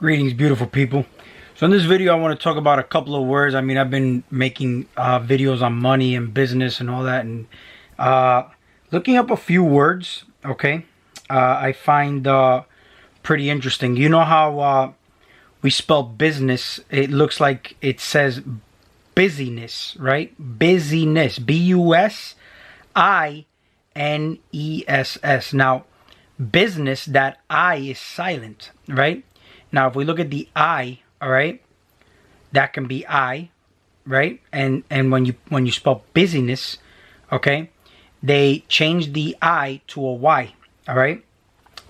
Greetings, beautiful people. So in this video, I want to talk about a couple of words. I mean, I've been making videos on money and business and all that, and looking up a few words, okay, I find pretty interesting. You know how we spell business? It looks like it says busyness, right? Busyness, B-U-S-I-N-E-S-S. Now, business, that I is silent, right? Now, if we look at the I, all right, that can be I, right? And when you spell busyness, okay, they change the I to a Y, all right?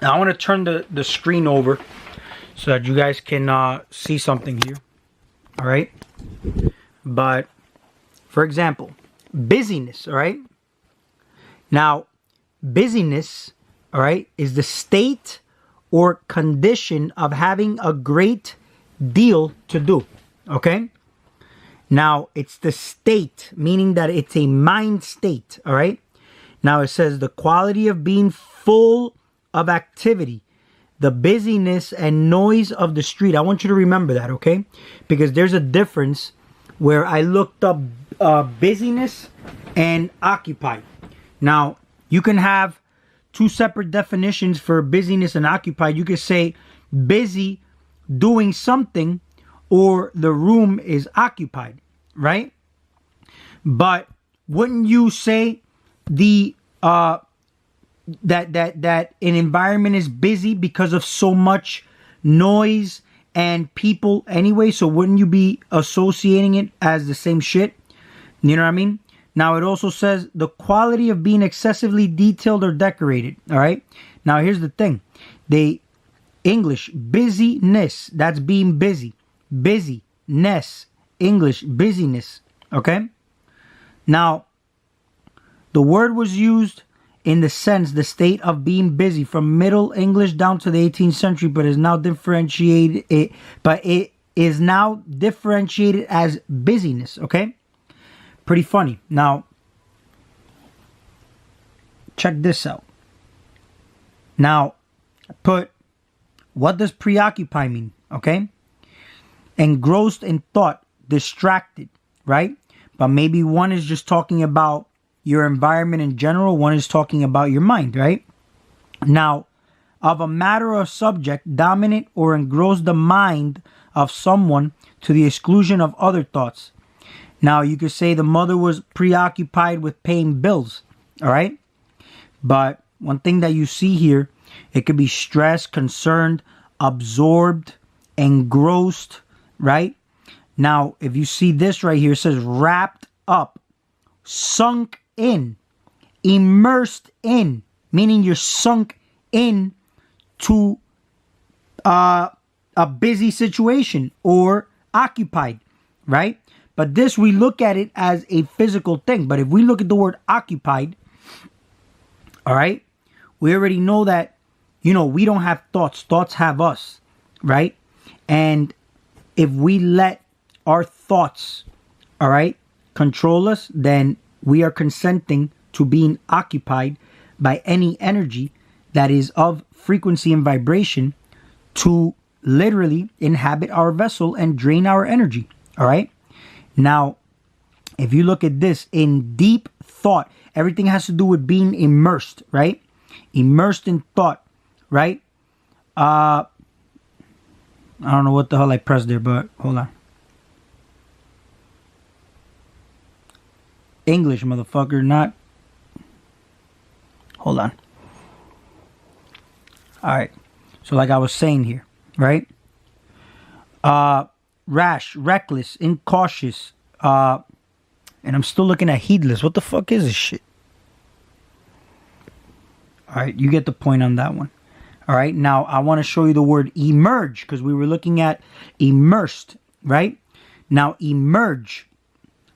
Now, I want to turn the screen over so that you guys can see something here, all right? But, for example, busyness, all right? Now, busyness, all right, is the state or condition of having a great deal to do, okay? Now, it's the state, meaning that it's a mind state, all right? Now, it says the quality of being full of activity, the busyness and noise of the street. I want you to remember that, okay? Because there's a difference where I looked up busyness and occupied. Now, you can have two separate definitions for busyness and occupied. You could say busy doing something, or the room is occupied, right? But wouldn't you say the that an environment is busy because of so much noise and people anyway? So wouldn't you be associating it as the same shit? You know what I mean? Now, it also says the quality of being excessively detailed or decorated, all right? Now, here's the thing. English, busyness, that's being busy. Busyness, English, busyness, okay? Now, the word was used in the sense, the state of being busy from Middle English down to the 18th century, but is now differentiated, it is now differentiated as busyness, okay? Pretty funny. Now, check this out. Now, what does preoccupy mean? Okay? Engrossed in thought, distracted, right? But maybe one is just talking about your environment in general, one is talking about your mind, right? Now, of a matter or subject, dominate or engross the mind of someone to the exclusion of other thoughts. Now, you could say the mother was preoccupied with paying bills, all right? But one thing that you see here, it could be stressed, concerned, absorbed, engrossed, right? Now, if you see this right here, it says wrapped up, sunk in, immersed in, meaning you're sunk in to a busy situation or occupied, right? But this, we look at it as a physical thing. But if we look at the word occupied, all right, we already know that, you know, we don't have thoughts. Thoughts have us, right? And if we let our thoughts, all right, control us, then we are consenting to being occupied by any energy that is of frequency and vibration to literally inhabit our vessel and drain our energy, all right? Now, if you look at this, in deep thought, everything has to do with being immersed, right? Immersed in thought, right? I don't know what the hell I pressed there, but hold on. English, motherfucker, not. Hold on. All right. So like I was saying here, right? Rash, reckless, incautious, and I'm still looking at heedless. What the fuck is this shit? All right, you get the point on that one. All right, now I want to show you the word emerge because we were looking at immersed, right? Now, emerge.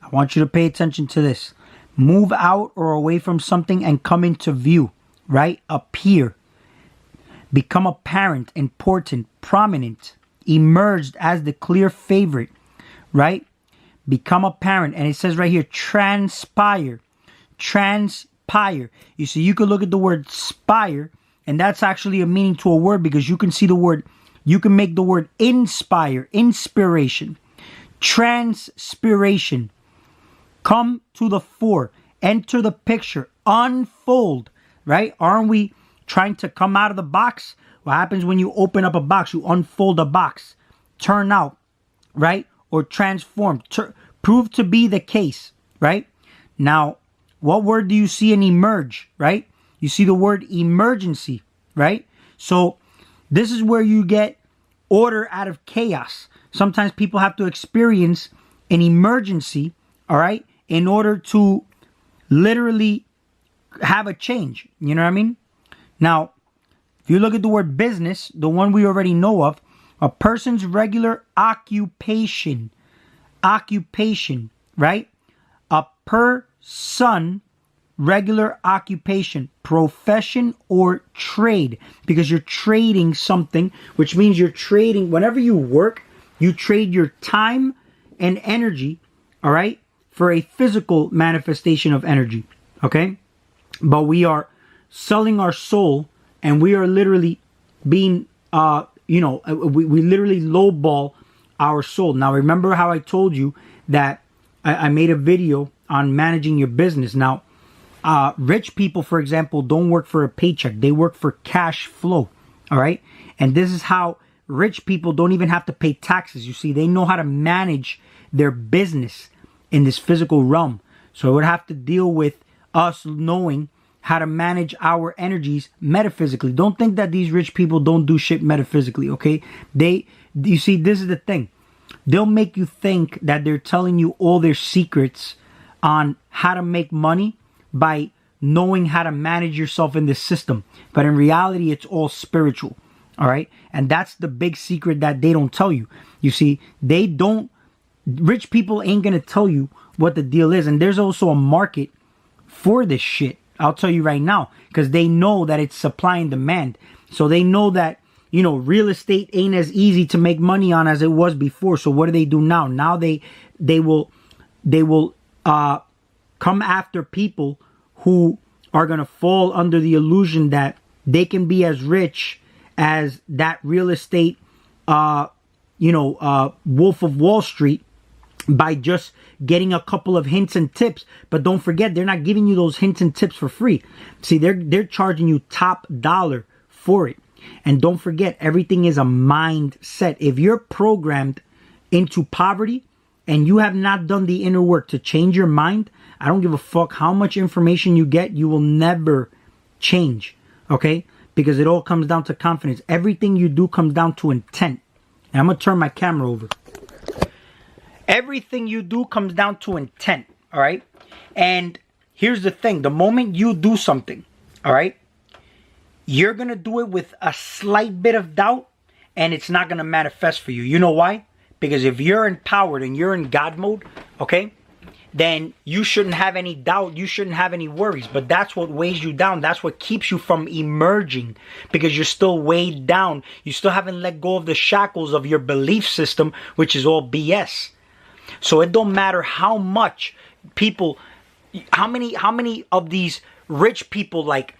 I want you to pay attention to this. Move out or away from something and come into view, right? Appear. Become apparent, important, prominent. Emerged as the clear favorite, right? Become apparent. And it says right here, transpire. Transpire. You see, you could look at the word spire, and that's actually a meaning to a word because you can see the word You can make the word inspire, inspiration, transpiration, come to the fore, enter the picture, unfold, right? Aren't we trying to come out of the box? What happens when you open up a box? You unfold a box, turn out, right? Or transform, prove to be the case, right? Now, what word do you see in emerge, right? You see the word emergency, right? So this is where you get order out of chaos. Sometimes people have to experience an emergency, all right, in order to literally have a change. You know what I mean? Now, if you look at the word business, the one we already know of, a person's regular occupation, right? A person, regular occupation, profession or trade, because you're trading something, which means you're trading, whenever you work, you trade your time and energy, all right, for a physical manifestation of energy, okay? But we are selling our soul, and we are literally being, we literally lowball our soul. Now, remember how I told you that I made a video on managing your business. Now, rich people, for example, don't work for a paycheck. They work for cash flow, all right? And this is how rich people don't even have to pay taxes. You see, they know how to manage their business in this physical realm. So it would have to deal with us knowing how to manage our energies metaphysically. Don't think that these rich people don't do shit metaphysically, okay? You see, this is the thing. They'll make you think that they're telling you all their secrets on how to make money by knowing how to manage yourself in this system. But in reality, it's all spiritual, all right? And that's the big secret that they don't tell you. You see, rich people ain't going to tell you what the deal is. And there's also a market for this shit. I'll tell you right now, because they know that it's supply and demand. So they know that, real estate ain't as easy to make money on as it was before. So what do they do now? Now they will come after people who are going to fall under the illusion that they can be as rich as that real estate, Wolf of Wall Street, by just getting a couple of hints and tips. But don't forget, they're not giving you those hints and tips for free. See, they're charging you top dollar for it. And don't forget, everything is a mindset. If you're programmed into poverty and you have not done the inner work to change your mind, I don't give a fuck how much information you get, you will never change, okay? Because it all comes down to confidence. Everything you do comes down to intent. And I'm going to turn my camera over. Everything you do comes down to intent, all right? And here's the thing. The moment you do something, all right, you're going to do it with a slight bit of doubt, and it's not going to manifest for you. You know why? Because if you're empowered and you're in God mode, okay, then you shouldn't have any doubt. You shouldn't have any worries. But that's what weighs you down. That's what keeps you from emerging, because you're still weighed down. You still haven't let go of the shackles of your belief system, which is all BS. So it don't matter how much people, how many of these rich people like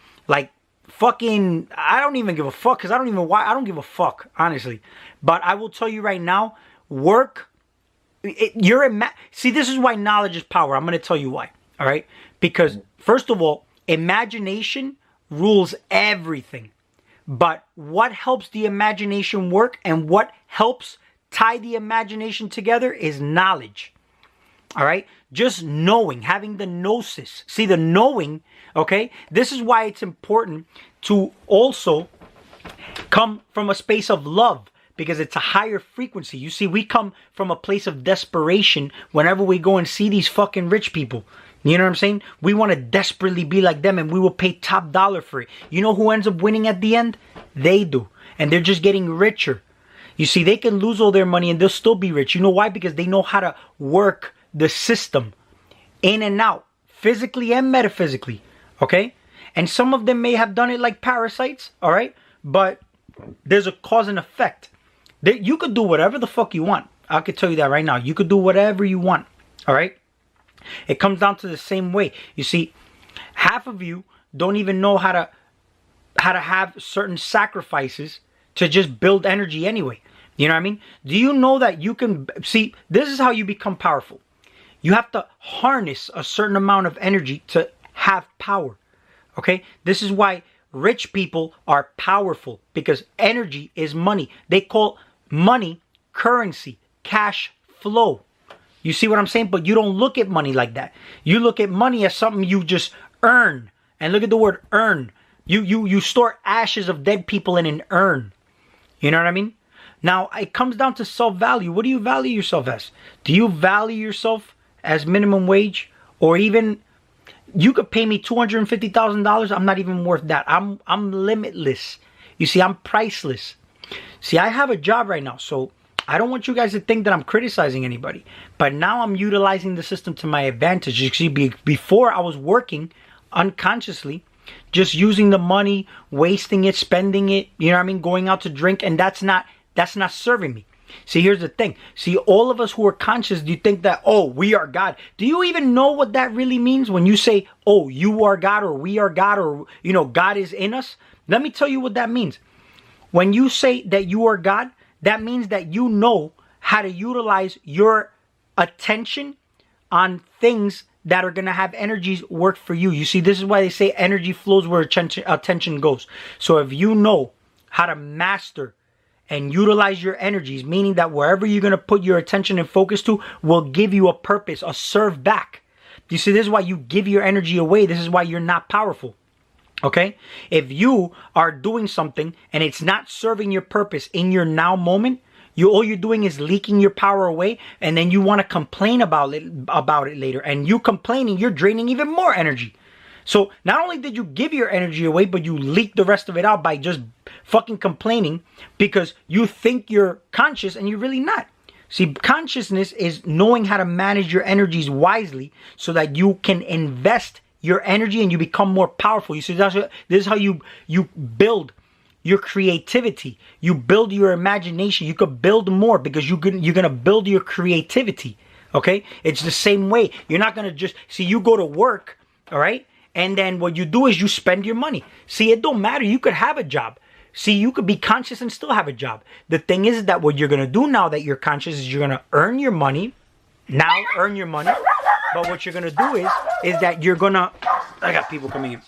fucking, I don't even give a fuck, because I don't give a fuck, honestly. But I will tell you right now, work, see, this is why knowledge is power. I'm going to tell you why, all right? Because, first of all, imagination rules everything. But what helps the imagination work and what helps tie the imagination together is knowledge. All right? Just knowing, having the gnosis. See, the knowing, okay? This is why it's important to also come from a space of love, because it's a higher frequency. You see, we come from a place of desperation whenever we go and see these fucking rich people. You know what I'm saying? We want to desperately be like them, and we will pay top dollar for it. You know who ends up winning at the end? They do. And they're just getting richer. You see, they can lose all their money and they'll still be rich. You know why? Because they know how to work the system in and out, physically and metaphysically, okay? And some of them may have done it like parasites, all right? But there's a cause and effect. You could do whatever the fuck you want. I could tell you that right now. You could do whatever you want, all right? It comes down to the same way. You see, half of you don't even know how to have certain sacrifices to just build energy anyway. You know what I mean? Do you know that you can see? This is how you become powerful. You have to harness a certain amount of energy to have power. Okay? This is why rich people are powerful, because energy is money. They call money currency, cash flow. You see what I'm saying? But you don't look at money like that. You look at money as something you just earn. And look at the word earn. You store ashes of dead people in an urn. You know what I mean? Now, it comes down to self-value. What do you value yourself as? Do you value yourself as minimum wage? Or even, you could pay me $250,000. I'm not even worth that. I'm limitless. You see, I'm priceless. See, I have a job right now, so I don't want you guys to think that I'm criticizing anybody. But now I'm utilizing the system to my advantage. You see, before I was working unconsciously, just using the money, wasting it, spending it, you know what I mean, going out to drink, and that's not serving me. See, here's the thing. See, all of us who are conscious, do you think that, oh, we are God? Do you even know what that really means when you say, oh, you are God, or we are God, or, you know, God is in us? Let me tell you what that means. When you say that you are God, that means that you know how to utilize your attention on things that are going to have energies work for you. You see, this is why they say energy flows where attention goes. So if you know how to master and utilize your energies, meaning that wherever you're going to put your attention and focus to will give you a purpose, a serve back. You see, this is why you give your energy away. This is why you're not powerful. Okay? If you are doing something and it's not serving your purpose in your now moment, all you're doing is leaking your power away, and then you want to complain about it later. And you complaining, you're draining even more energy. So not only did you give your energy away, but you leak the rest of it out by just fucking complaining because you think you're conscious and you're really not. See, consciousness is knowing how to manage your energies wisely so that you can invest your energy and you become more powerful. You see, this is how you build your creativity. You build your imagination. You could build more because you're gonna build your creativity. Okay? It's the same way. You're not gonna just see, you go to work, all right? And then what you do is you spend your money. See, it don't matter. You could have a job. See, you could be conscious and still have a job. The thing is that what you're gonna do now that you're conscious is you're gonna earn your money. Now earn your money. But what you're going to do is that you're going to, I got people coming in.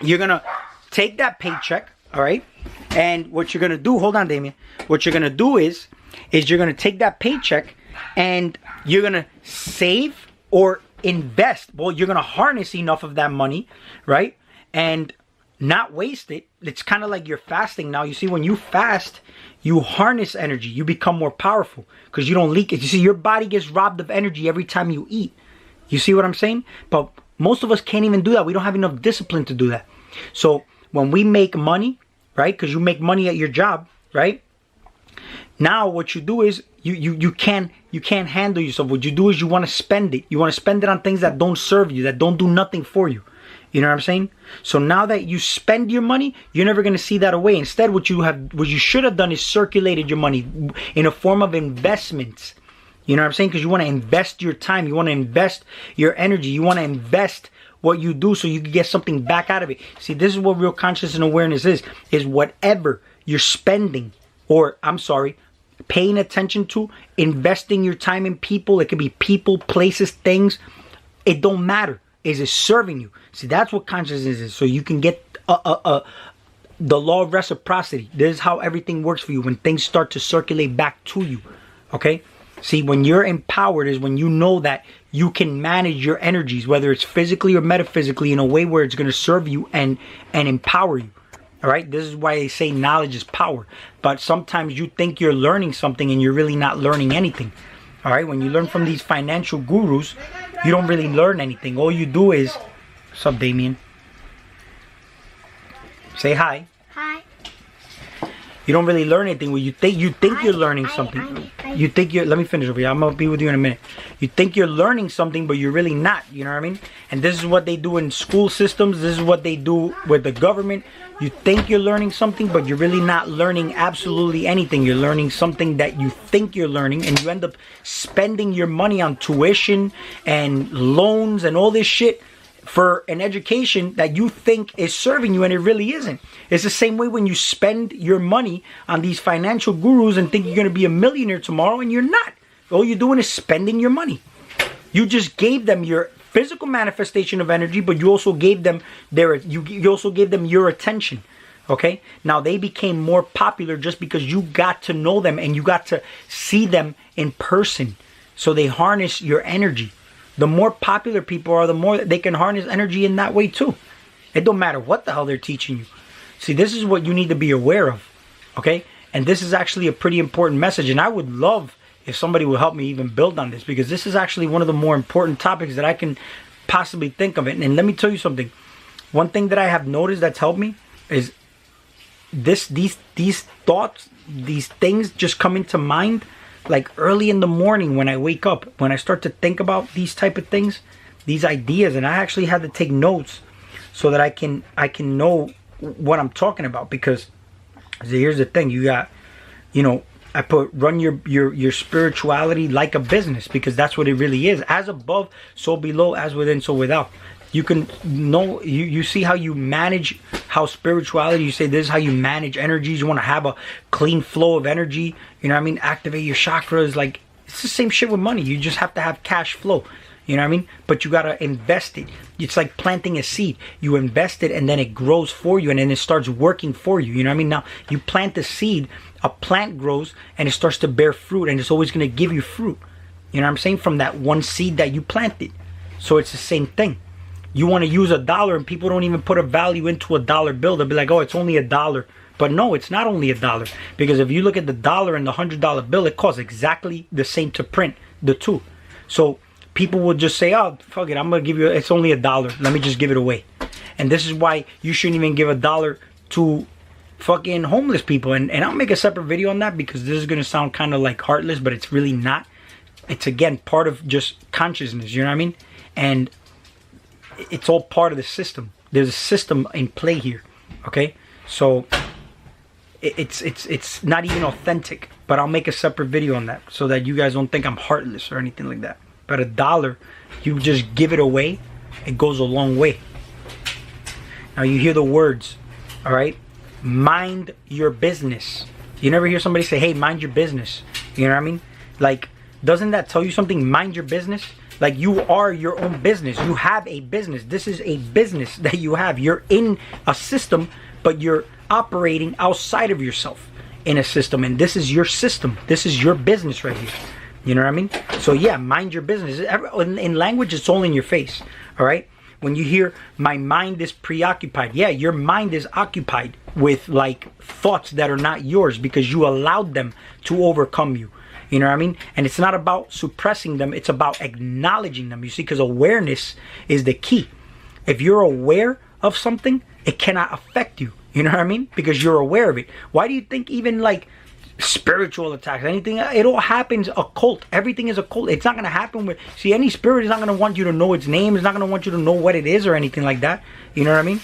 You're going to take that paycheck, all right? And what you're going to do, hold on, Damien. What you're going to do is you're going to take that paycheck and you're going to save or invest. Well, you're going to harness enough of that money, right? And not waste it. It's kind of like you're fasting now. You see, when you fast, you harness energy. You become more powerful because you don't leak it. You see, your body gets robbed of energy every time you eat. You see what I'm saying? But most of us can't even do that. We don't have enough discipline to do that. So when we make money, right? Because you make money at your job, right? Now what you do is you can't handle yourself. What you do is you want to spend it. You want to spend it on things that don't serve you, that don't do nothing for you. You know what I'm saying? So now that you spend your money, you're never going to see that away. Instead, what you should have done is circulated your money in a form of investments. You know what I'm saying? Because you want to invest your time. You want to invest your energy. You want to invest what you do so you can get something back out of it. See, this is what real consciousness and awareness is whatever you're spending, or I'm sorry, paying attention to, investing your time in people. It could be people, places, things. It don't matter. Is it serving you? See, that's what consciousness is. So you can get the law of reciprocity. This is how everything works for you when things start to circulate back to you. Okay? See, when you're empowered is when you know that you can manage your energies, whether it's physically or metaphysically, in a way where it's going to serve you and empower you. All right? This is why they say knowledge is power. But sometimes you think you're learning something and you're really not learning anything. All right? When you learn from these financial gurus, you don't really learn anything. All you do is... What's up, Damien? Say hi. Hi. You don't really learn anything. Well, you think you're learning something. You think you're... Let me finish over here. I'm going to be with you in a minute. You think you're learning something, but you're really not. You know what I mean? And this is what they do in school systems. This is what they do with the government. You think you're learning something, but you're really not learning absolutely anything. You're learning something that you think you're learning, and you end up spending your money on tuition and loans and all this shit. for an education that you think is serving you and it really isn't. It's the same way when you spend your money on these financial gurus and think you're going to be a millionaire tomorrow, and you're not. All you're doing is spending your money. You just gave them your physical manifestation of energy, but you also gave them you also gave them your attention. Okay? Now they became more popular just because you got to know them and you got to see them in person. So they harness your energy. The more popular people are, the more they can harness energy in that way too. It don't matter what the hell they're teaching you. See, this is what you need to be aware of. Okay? And this is actually a pretty important message. And I would love if somebody would help me even build on this, because this is actually one of the more important topics that I can possibly think of it. And let me tell you something. One thing that I have noticed that's helped me is these thoughts, these things just come into mind like early in the morning when I wake up, when I start to think about these type of things, these ideas. And I actually had to take notes so that I can know what I'm talking about, because here's the thing. You got, I put run your spirituality like a business, because that's what it really is. As above, so below, as within, so without. You can know, you see how you manage how spirituality, you say this is how you manage energies. You want to have a clean flow of energy, you know what I mean? Activate your chakras. Like, it's the same shit with money. You just have to have cash flow, you know what I mean? But you got to invest it. It's like planting a seed. You invest it and then it grows for you, and then it starts working for you, you know what I mean? Now, you plant the seed, a plant grows and it starts to bear fruit, and it's always going to give you fruit, you know what I'm saying, from that one seed that you planted. So it's the same thing. You want to use $1 and people don't even put a value into $1 bill. They'll be like, oh, it's only $1. But no, it's not only $1. Because if you look at the dollar and the $100 bill, it costs exactly the same to print, the two. So people will just say, oh, fuck it, I'm going to give you, it's only $1. Let me just give it away. And this is why you shouldn't even give $1 to fucking homeless people. And I'll make a separate video on that, because this is going to sound kind of like heartless, but it's really not. It's, again, part of just consciousness, you know what I mean? And it's all part of the system. There's a system in play here, okay? So it's not even authentic, but I'll make a separate video on that so that you guys don't think I'm heartless or anything like that. But $1, you just give it away, it goes a long way. Now you hear the words, all right? Mind your business. You never hear somebody say, hey, mind your business. You know what I mean? Like, doesn't that tell you something? Mind your business. Like, you are your own business. You have a business. This is a business that you have. You're in a system, but you're operating outside of yourself in a system. And this is your system. This is your business right here. You know what I mean? So yeah, mind your business. In language, it's all in your face. All right? When you hear, my mind is preoccupied. Yeah, your mind is occupied with like thoughts that are not yours, because you allowed them to overcome you. You know what I mean? And it's not about suppressing them. It's about acknowledging them. You see, because awareness is the key. If you're aware of something, it cannot affect you. You know what I mean? Because you're aware of it. Why do you think even like spiritual attacks, anything, it all happens occult. Everything is occult. It's not going to happen with, see, any spirit is not going to want you to know its name. It's not going to want you to know what it is or anything like that. You know what I mean?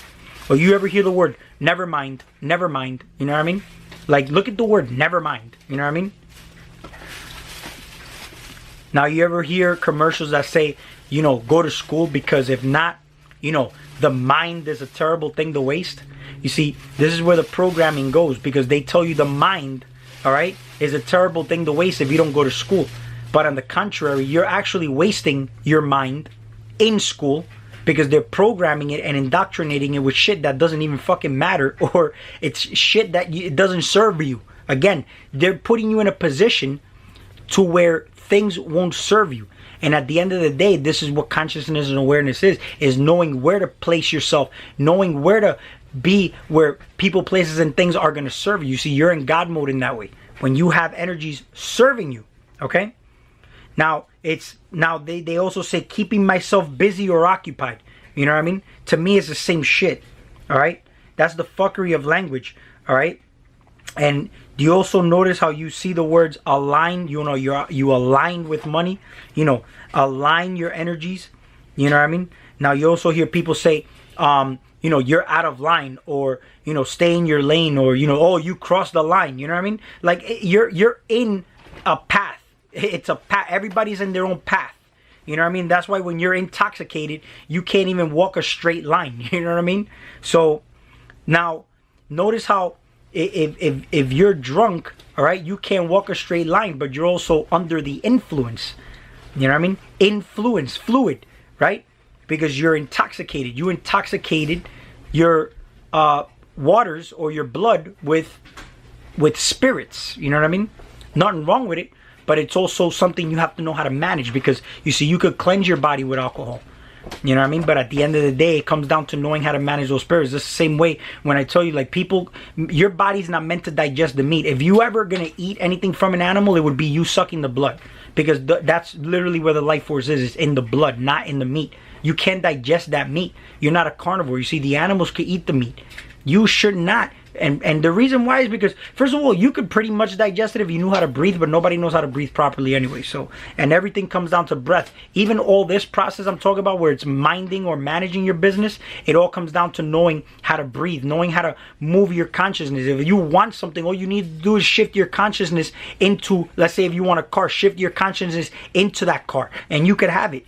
Or you ever hear the word, never mind, never mind. You know what I mean? Like, look at the word, never mind. You know what I mean? Now, you ever hear commercials that say, you know, go to school, because if not, you know, the mind is a terrible thing to waste? You see, this is where the programming goes, because they tell you the mind, all right, is a terrible thing to waste if you don't go to school. But on the contrary, you're actually wasting your mind in school, because they're programming it and indoctrinating it with shit that doesn't even fucking matter, or it's shit that it doesn't serve you. Again, they're putting you in a position to where things won't serve you. And at the end of the day, this is what consciousness and awareness is knowing where to place yourself, knowing where to be, where people, places, and things are going to serve you. You see, you're in God mode in that way. When you have energies serving you, okay? Now, they also say keeping myself busy or occupied. You know what I mean? To me, it's the same shit, all right? That's the fuckery of language, all right? And do you also notice how you see the words align? You know, you align with money. You know, align your energies. You know what I mean? Now, you also hear people say, you know, you're out of line, or, you know, stay in your lane, or, you know, oh, you crossed the line. You know what I mean? Like, you're in a path. It's a path. Everybody's in their own path. You know what I mean? That's why when you're intoxicated, you can't even walk a straight line. You know what I mean? So now notice how if you're drunk, all right, you can't walk a straight line, but you're also under the influence. You know what I mean? Influence, fluid, right? Because you're intoxicated. You intoxicated your waters or your blood with spirits. You know what I mean? Nothing wrong with it, but it's also something you have to know how to manage, because you see, you could cleanse your body with alcohol. You know what I mean? But at the end of the day, it comes down to knowing how to manage those spirits. It's the same way when I tell you, like, people, your body's not meant to digest the meat. If you ever gonna eat anything from an animal, it would be you sucking the blood, because that's literally where the life force is. It's in the blood, not in the meat. You can't digest that meat. You're not a carnivore. You see, the animals can eat the meat. You should not. And the reason why is because, first of all, you could pretty much digest it if you knew how to breathe, but nobody knows how to breathe properly anyway. So, and everything comes down to breath. Even all this process I'm talking about, where it's minding or managing your business, it all comes down to knowing how to breathe, knowing how to move your consciousness. If you want something, all you need to do is shift your consciousness into, let's say if you want a car, shift your consciousness into that car, and you could have it.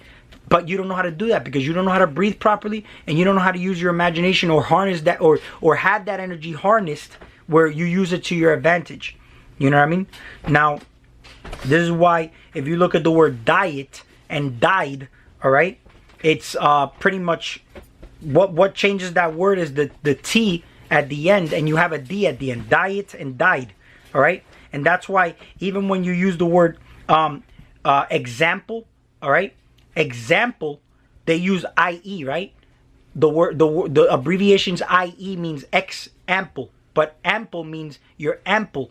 But you don't know how to do that because you don't know how to breathe properly, and you don't know how to use your imagination or harness that, or have that energy harnessed where you use it to your advantage. You know what I mean? Now, this is why if you look at the word diet and died, all right, it's pretty much what changes that word is the T at the end, and you have a D at the end. Diet and died, all right? And that's why even when you use the word example, all right? Example, they use IE, right? The abbreviations IE means X ample, but ample means you're ample,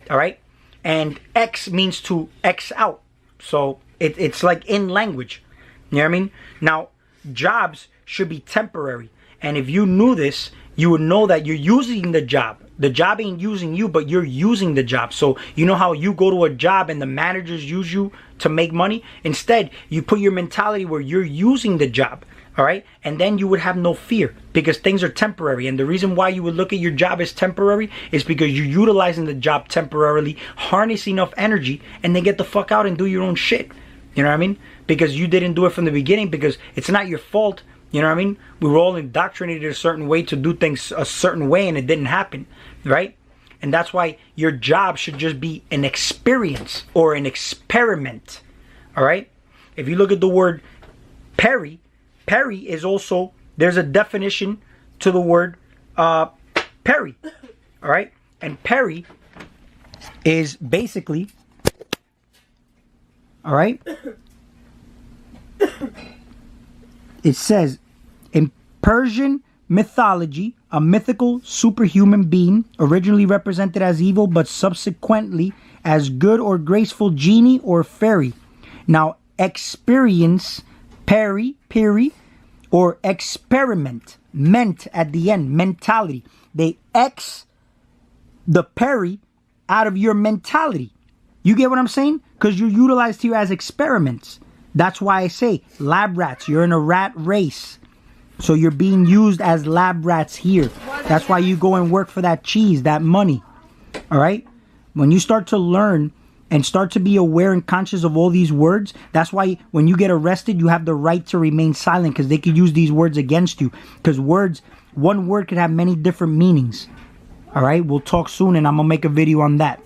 all right? And X means to X out. So it's like in language. You know what I mean? Now, jobs should be temporary. And if you knew this, you would know that you're using the job. The job ain't using you, but you're using the job. So you know how you go to a job and the managers use you to make money? Instead, you put your mentality where you're using the job, all right? And then you would have no fear because things are temporary. And the reason why you would look at your job as temporary is because you're utilizing the job temporarily, harness enough energy, and then get the fuck out and do your own shit. You know what I mean? Because you didn't do it from the beginning, because it's not your fault. You know what I mean? We were all indoctrinated a certain way to do things a certain way, and it didn't happen, right? And that's why your job should just be an experience or an experiment, all right? If you look at the word Perry, Perry is also, there's a definition to the word Perry, all right? And Perry is basically, all right? It says, in Persian mythology, a mythical superhuman being, originally represented as evil but subsequently as good or graceful genie or fairy. Now, experience, peri, or experiment, meant at the end, mentality. They X the peri out of your mentality. You get what I'm saying? Because you're utilized here as experiments. That's why I say lab rats. You're in a rat race. So you're being used as lab rats here. That's why you go and work for that cheese, that money. All right? When you start to learn and start to be aware and conscious of all these words, that's why when you get arrested, you have the right to remain silent, because they could use these words against you. Because words, one word could have many different meanings. All right? We'll talk soon, and I'm going to make a video on that.